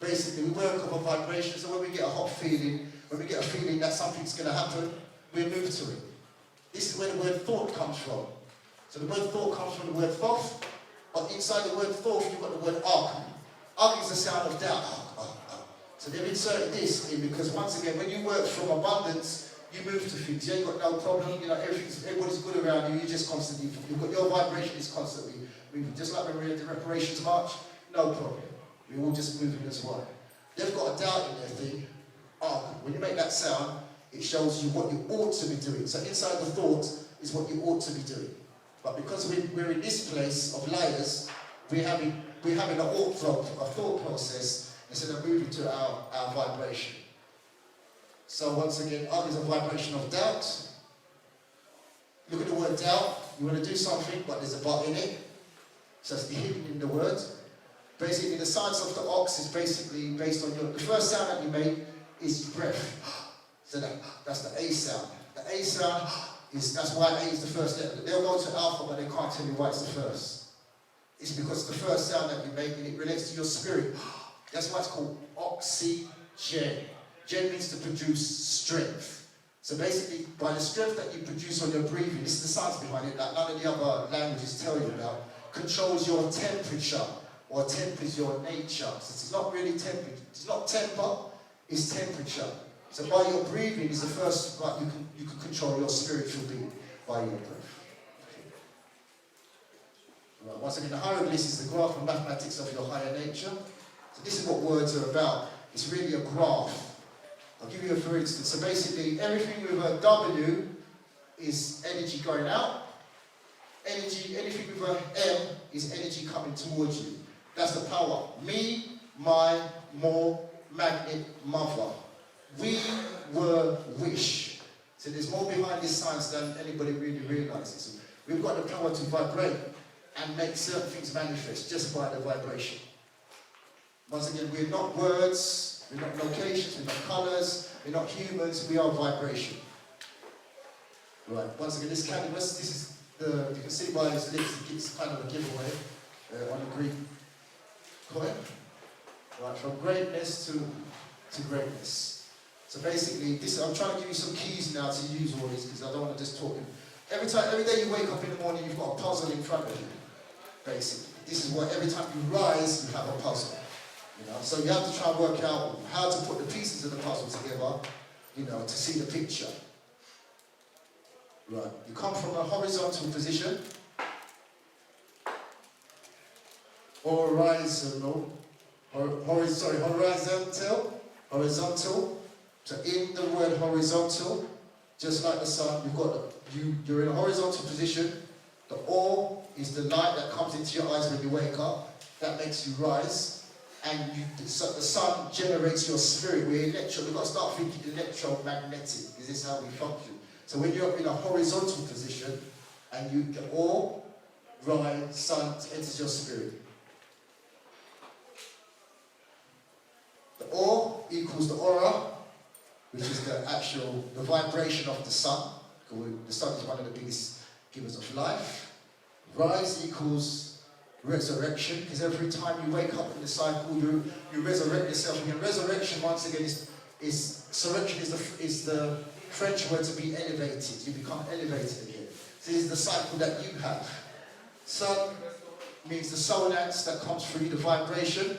basically we work off a vibration, so when we get a hot feeling, when we get a feeling that something's going to happen, we move to it. This is where the word thought comes from. So the word thought comes from the word Thoth, but inside the word Thoth you've got the word arg. Arg is the sound of doubt. So they've inserted this in because once again, when you work from abundance, you move to things. Yeah, you've got no problem, you know, everybody's good around you, you just constantly, you've got your vibration is constantly moving. Just like when we're at the reparations march, no problem. We're all just moving as one. They've got a doubt in their thing. When you make that sound, it shows you what you ought to be doing. So inside the thought is what you ought to be doing. But because we're in this place of layers, we're having a thought process instead of moving to our vibration. So once again, art is a vibration of doubt. Look at the word doubt. You want to do something, but there's a but in it. So it's hidden in the word. Basically, the science of the ox is basically based on the first sound that you make is breath. So that's the A sound. The A sound that's why A is the first letter. They'll go to alpha, but they can't tell you why it's the first. It's because it's the first sound that you make, and it relates to your spirit. That's why it's called oxygen. Gen means to produce strength. So basically, by the strength that you produce on your breathing, this is the science behind it that none of the other languages tell you about, controls your temperature, or tempers your nature. So it's not really temperature. It's not temper, it's temperature. So by your breathing is the first, right, you can control your spiritual being by your breath. Right, once again, the hieroglyphs is the graph of mathematics of your higher nature. So this is what words are about. It's really a graph. I'll give you a for instance. So basically, everything with a W is energy going out. Anything with an M is energy coming towards you. That's the power. Me, my, more, magnet, mother. We were wish. So there's more behind this science than anybody really realizes. We've got the power to vibrate and make certain things manifest just by the vibration. Once again, we're not words, we're not locations, we're not colors, we're not humans, we are vibration. Right, once again, this canvas, this is you can see by his lips, it's kind of a giveaway on the Greek coin. Right, from greatness to greatness. So basically, I'm trying to give you some keys now to use all these because I don't want to just talk. Every day you wake up in the morning, you've got a puzzle in front of you. Basically, this is what every time you rise, you have a puzzle. You know, so you have to try and work out how to put the pieces of the puzzle together. You know, to see the picture. Right, you come from a horizontal position, horizontal. So in the word horizontal, just like the sun, you're in a horizontal position. The or is the light that comes into your eyes when you wake up. That makes you rise. And the sun generates your spirit. We've got to start thinking electromagnetic. This is how we function. So when you're in a horizontal position, and the or, rise, sun enters your spirit. The or equals the aura, which is the vibration of the sun. The sun is one of the biggest givers of life. Rise equals resurrection, because every time you wake up in the cycle, you resurrect yourself. And resurrection, once again, resurrection is the French word to be elevated. You become elevated again. So this is the cycle that you have. Sun means the sonance that comes through the vibration.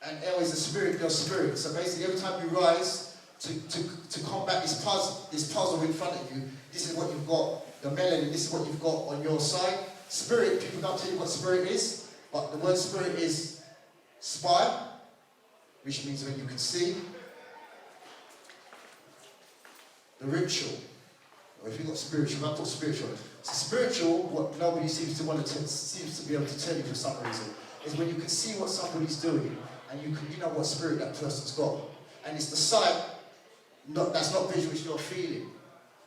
And L is the spirit, your spirit. So basically, every time you rise to combat this puzzle in front of you, this is what you've got, the melanin, this is what you've got on your side. Spirit, people don't tell you what spirit is, but the word spirit is spy, which means when you can see. The ritual, or if you've got spiritual, I'm talking spiritual. So spiritual, what nobody seems to be able to tell you for some reason, is when you can see what somebody's doing, and you know what spirit that person's got. And it's the sight, that's not visual, it's your feeling.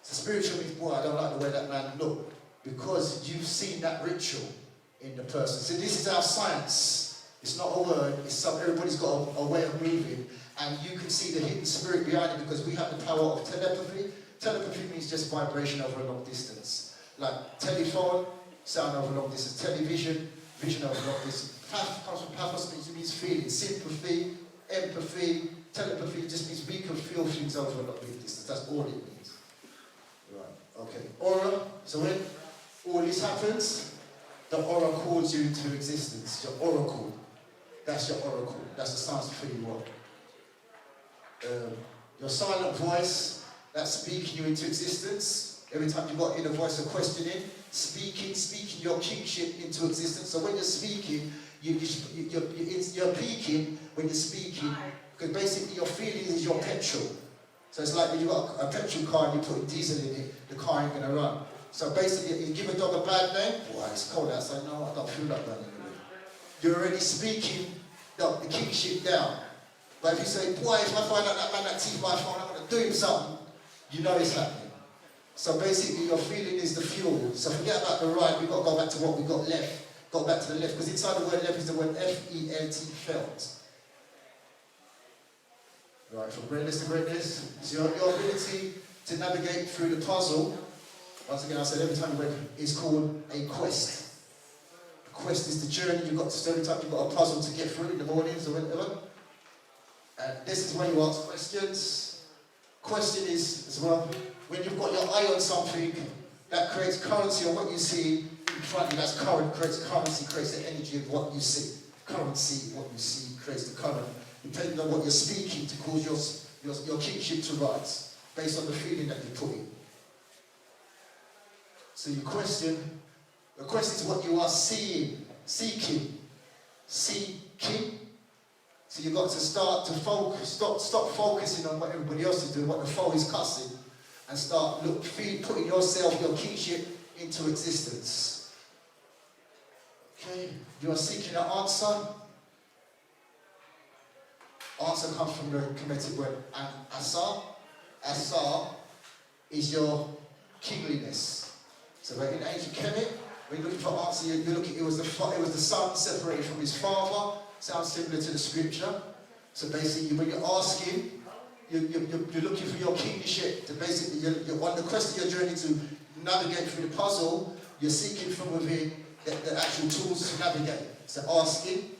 So spiritual means, boy, I don't like the way that man looked, because you've seen that ritual in the person. So this is our science. It's not a word, everybody's got a way of moving, and you can see the hidden spirit behind it because we have the power of telepathy. Telepathy means just vibration over a long distance. Like telephone, sound over a long distance. Television, vision over a long distance. Path comes from pathos, means feeling. Sympathy, empathy, telepathy just means we can feel things over a long distance. That's all it means. Right, okay. Aura, so when all this happens, the aura calls you into existence. Your oracle. That's your oracle. That's the science of who you are. Your silent voice, that's speaking you into existence. Every time you've got inner voice of questioning, speaking your kingship into existence. So when you're speaking, you're peaking when you're speaking, because basically your feeling is your petrol. So it's like when you've got a petrol car and you're putting diesel in it, the car ain't going to run. So basically, you give a dog a bad name, boy, it's cold outside, no, I don't feel like running anymore. You're already speaking the kingship down. But if you say, boy, if I find out that man that teeth my phone, I'm going to do him something, you know it's happening. So basically, your feeling is the fuel. So forget about the right, we've got to go back to what we got left. Go back to the left, because inside the word left is the word F-E-L-T, felt. Right, from greatness to greatness. So your ability to navigate through the puzzle, once again I said every time you wake, is called a quest. A quest is the journey you've got to, every time you've got a puzzle to get through in the mornings or whatever. And this is when you ask questions. Question is, as well, when you've got your eye on something, that creates currency on what you see in front of you. That's current, creates currency, creates the energy of what you see. Currency, what you see, creates the current. Depending on what you're speaking to cause your kingship to rise, based on the feeling that you put in. So your question is what you are seeing, seeking. So you've got to start to focus, stop focusing on what everybody else is doing, what the foe is cussing, and start putting yourself, your kingship, into existence. Okay, you are seeking an answer. Answer comes from the Kemetic word asar. Asar is your kingliness. So in ancient Kemet, when you're looking for answer, you look at it was the son separated from his father. Sounds similar to the scripture. So basically, when you're asking, you're looking for your kingship. To basically, you're on the quest of your journey to navigate through the puzzle, you're seeking from within the actual tools to navigate. So asking,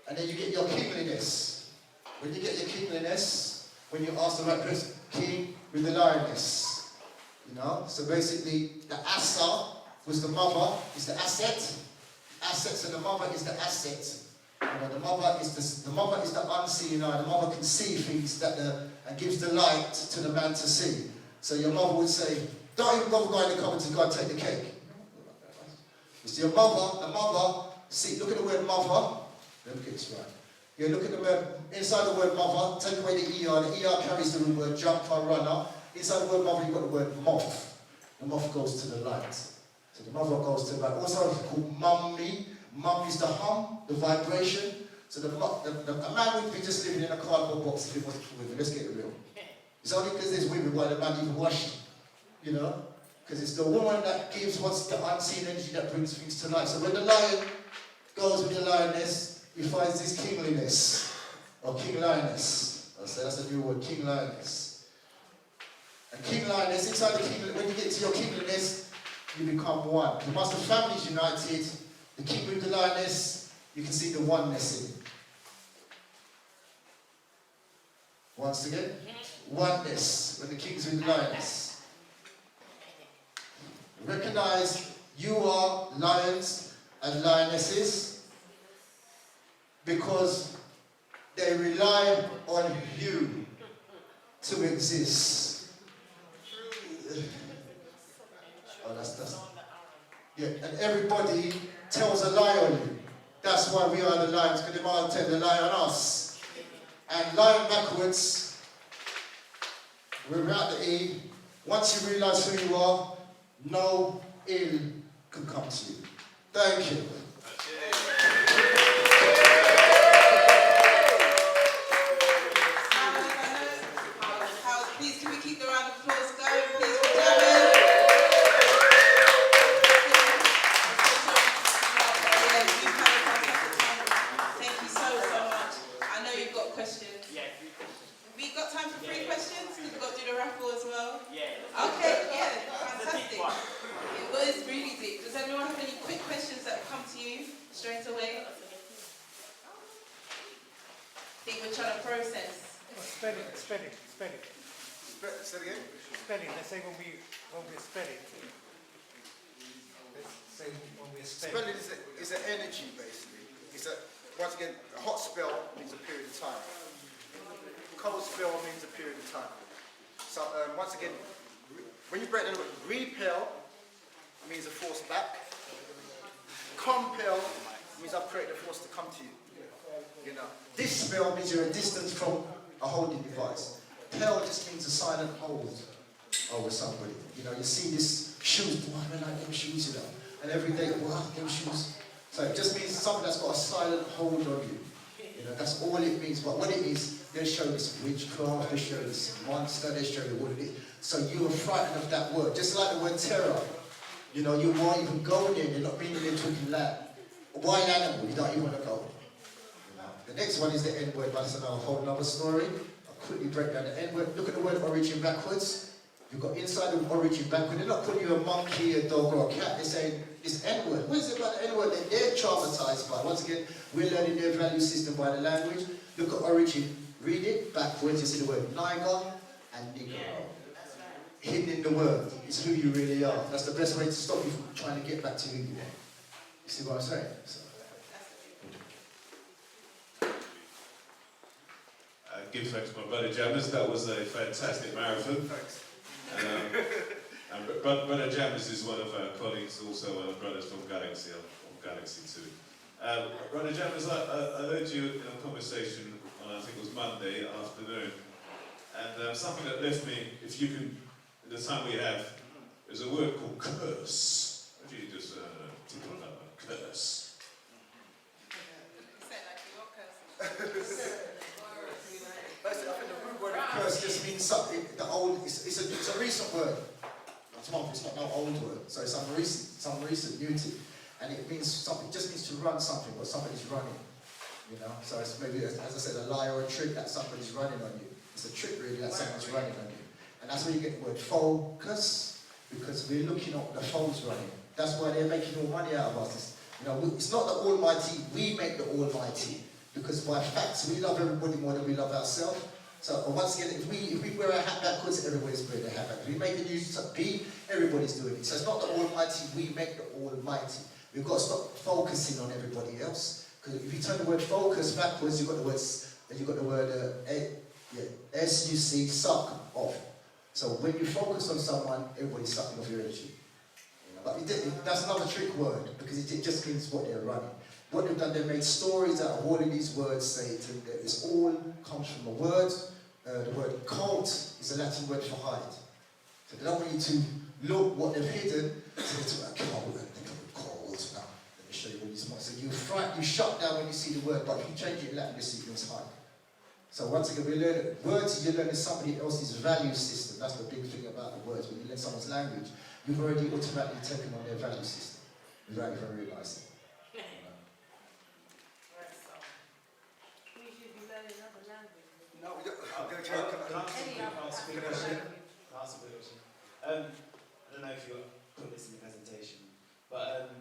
and then you get your kingliness. When you get your kingliness, when you ask the right person, king with the lioness. You know? So basically, the asa was the mother, is the asset. Assets, and the mother is the asset. You know, the mother is the unseen eye. The mother can see things and gives the light to the man to see. So your mother would say, don't even bother going in the cupboard to go and take the cake. You see, your mother, the mother, see, look at the word mother. Let me get this right. Yeah, look at the word, inside the word mother, take away the ER. The ER carries the word jumper, runner. Inside the word mother, you've got the word moth. The moth goes to the light. So the mother goes to the light. Also called mummy. Mum is the hum, the vibration. So a man wouldn't be just living in a cardboard box if it wasn't for women. Let's get it real. It's only because there's women why the man even washed. You know? Because it's the woman that gives what's the unseen energy that brings things to life. So when the lion goes with the lioness, he finds this kingliness. Or king lioness. So that's the new word, king lioness. And king lioness, inside the king, when you get to your kingliness, you become one. Once the family's united, the king with the lioness, you can see the oneness in it. Once again, oneness when the king's with the lioness. Recognize you are lions and lionesses because they rely on you to exist. Oh, that's yeah, and everybody tells a lie on you. That's why we are the lions, because they might tell the lie on us. And lying backwards, without the E, once you realise who you are, no ill can come to you. Thank you. Please, can we keep the round of applause going, please, for Jamin? Thank you so much. I know you've got questions. Yeah. We got time for 3 questions? Because we've got to do the raffle as well. Yeah. Okay, yeah, fantastic. It was really deep. Does anyone have any quick questions that come to you straight away? I think we're trying to process. Spelling. Say it again? Spelling. Let's say when we're spelling. Let's say when we're spelling. Spelling is an energy, basically. Once again, a hot spell means a period of time. Cold spell means a period of time. So once again, when you break the word, repel means a force back. Compel means I've created a force to come to you. You know. This spell means you're a distance from a holding device. Pel just means a silent hold over somebody. You know, you see this shoes, why do I like them shoes, you know? And every day, wow, them shoes. So it just means something that's got a silent hold on you. You know, that's all it means. But what it is, they show this witchcraft, they show this monster, they show you what it is. So you are frightened of that word. Just like the word terror. You know, you won't even go there, you're not being there talking loud. A wild animal, you don't even want to go there. You know? The next one is the N word, but that's another whole other story. I'll quickly break down the N word. Look at the word origin backwards. You've got inside of origin backward. They're not calling you a monkey, a dog, or a cat. They're saying it's N word. What is it about the N word that they're traumatized by? Once again, we're learning their value system by the language. Look at origin. Read it backwards. You see the word Niger and Negro. Hidden in the word is who you really are. That's the best way to stop you from trying to get back to who you are. You see what I'm saying? So. Give thanks to my brother Jammers. That was a fantastic marathon. Thanks. And brother Jammers is one of our colleagues, also one of the brothers from Galaxy, from Galaxy 2. Brother Jammers, I heard you in a conversation on, I think it was Monday afternoon, and something that left me, if you can, in the time we have, is a word called curse. What do you just think on that one? Curse. Basically, I think the root word Curse just means something, it's a recent word. It's not no old word. So it's some recent beauty. And it means something, it just means to run something, or somebody's running. You know? So it's maybe, as I said, a lie or a trick that somebody's running on you. It's a trick really that someone's running on you. And that's where you get the word focus, because we're looking at the phones running. That's why they're making all money out of us. It's not the Almighty, we make the Almighty. Because by facts, we love everybody more than we love ourselves. So once again, if we wear a hat backwards, everybody's wearing a hat backwards. We make the news beat, everybody's doing it. So it's not the Almighty, we make the Almighty. We've got to stop focusing on everybody else. Because if you turn the word focus backwards, you've got the word S-U-C, suck off. So when you focus on someone, everybody's sucking off your energy. But that's another trick word, because it just means what they're running. What they've done, they've made stories out of all of these words, say it all comes from a word. The word cult is a Latin word for hide. So they don't want you to look what they've hidden, so they talk about cult, and they call it cold. Now, let me show you what these are. So you shut down when you see the word, but if you change it in Latin, you see it means hide. So once again, we learn words, you're learning somebody else's value system. That's the big thing about the words. When you learn someone's language, you've already automatically taken on their value system without even realizing it. No, we don't. Can I ask a question? I don't know if you put this in the presentation, but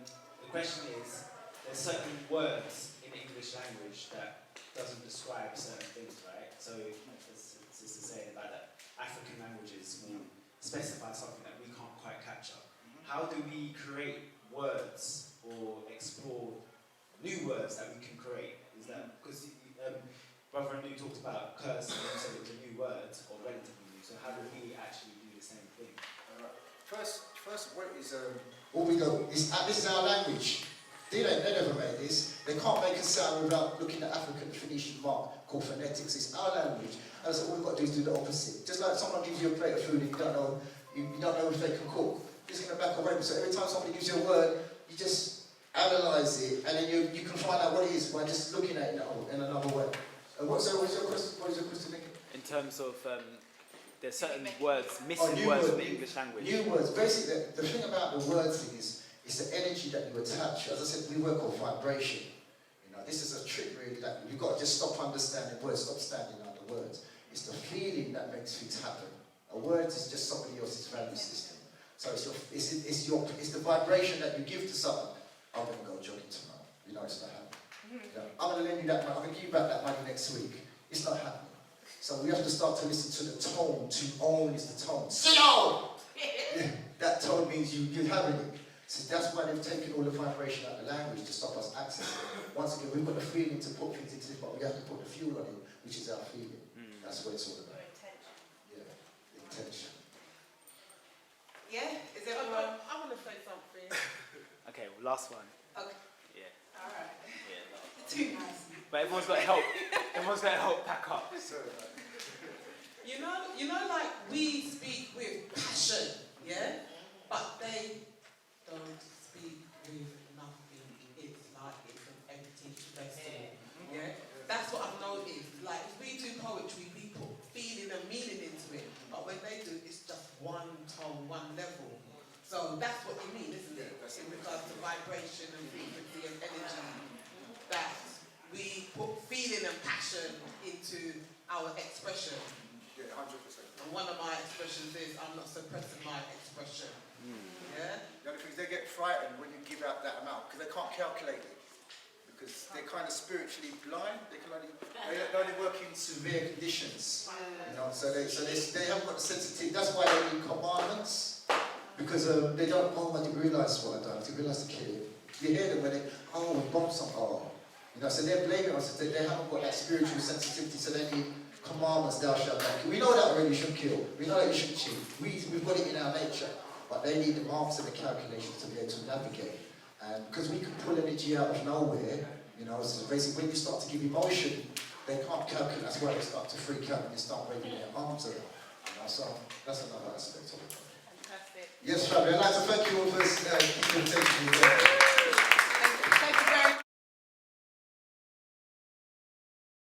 the question is, there's certain words in the English language that doesn't describe certain things, right? So, as Sister saying about that, African languages will specify something that we can't quite capture. How do we create words or explore new words that we can create? Is that because Brother Anu talked about curse, and you said it was a new word or relatively new. So how do we actually do the same thing? First, what is All we go, this is our language. They never made this. They can't make a sound without looking at African Phoenician mark called phonetics. It's our language. And so all we've got to do is do the opposite. Just like someone gives you a plate of food and you don't know if they can cook. Just going to back away. So every time somebody gives you a word, you just analyse it, and then you can find out what it is by just looking at it in another way. What is your question? In terms of, there's certain words, missing words in the English language. New words. Basically, the thing about the word thing is the energy that you attach. As I said, we work on vibration. This is a trick really that you've got to just stop understanding words, stop standing on the words. It's the feeling that makes things happen. A word is just somebody else's value system. So it's the vibration that you give to someone. I'm going to go jogging tomorrow. It's not happening. I'm going to lend you that money. I'm going to give you back that money next week. It's not happening. So we have to start to listen to the tone. To own is the tone. Sit down! That tone means you're having it. So that's why they've taken all the vibration out of the language to stop us accessing it. Once again, we've got the feeling to put things into this, but we have to put the fuel on it, which is our feeling. That's what it's all about. Yeah, intention. Yeah? Is it everyone? I want to say something. Okay, well, last one. Okay. Yeah. Alright. Yeah, last. Too nice. But everyone's got to help. Everyone's got to help pack up. You know, like we speak with passion, yeah? But they don't speak with nothing. It's like it's an empty vessel, yeah? That's what I've noticed. Like, if we do poetry, we put feeling and meaning into it. But when they do, it's just one tone, one level. So that's what you mean, isn't it? In regards to vibration and frequency and energy. That we put feeling and passion into our expression. Yeah, 100%. And one of my expressions is, I'm not suppressing my expression. Yeah? The other thing is they get frightened when you give out that amount because they can't calculate it. Because they're kind of spiritually blind. They only work in Severe conditions. So they haven't got the sensitivity. That's why they need commandments. Because they don't, I didn't realise what I've done. I didn't realise the kid. You hear them when we bombed something. So they're blaming us. They haven't got that spiritual sensitivity, so they need commandments, thou shalt not kill. We know that already, you shouldn't kill. We know that you shouldn't cheat. We've got it in our nature. But they need the marks and the calculations to be able to navigate. And because we can pull energy out of nowhere, so basically when you start to give emotion, they can't calculate. That's why they start to freak out and they start waving their arms around. So that's another aspect of it. Fantastic. Yes, family, I'd like to thank you all for keeping attention.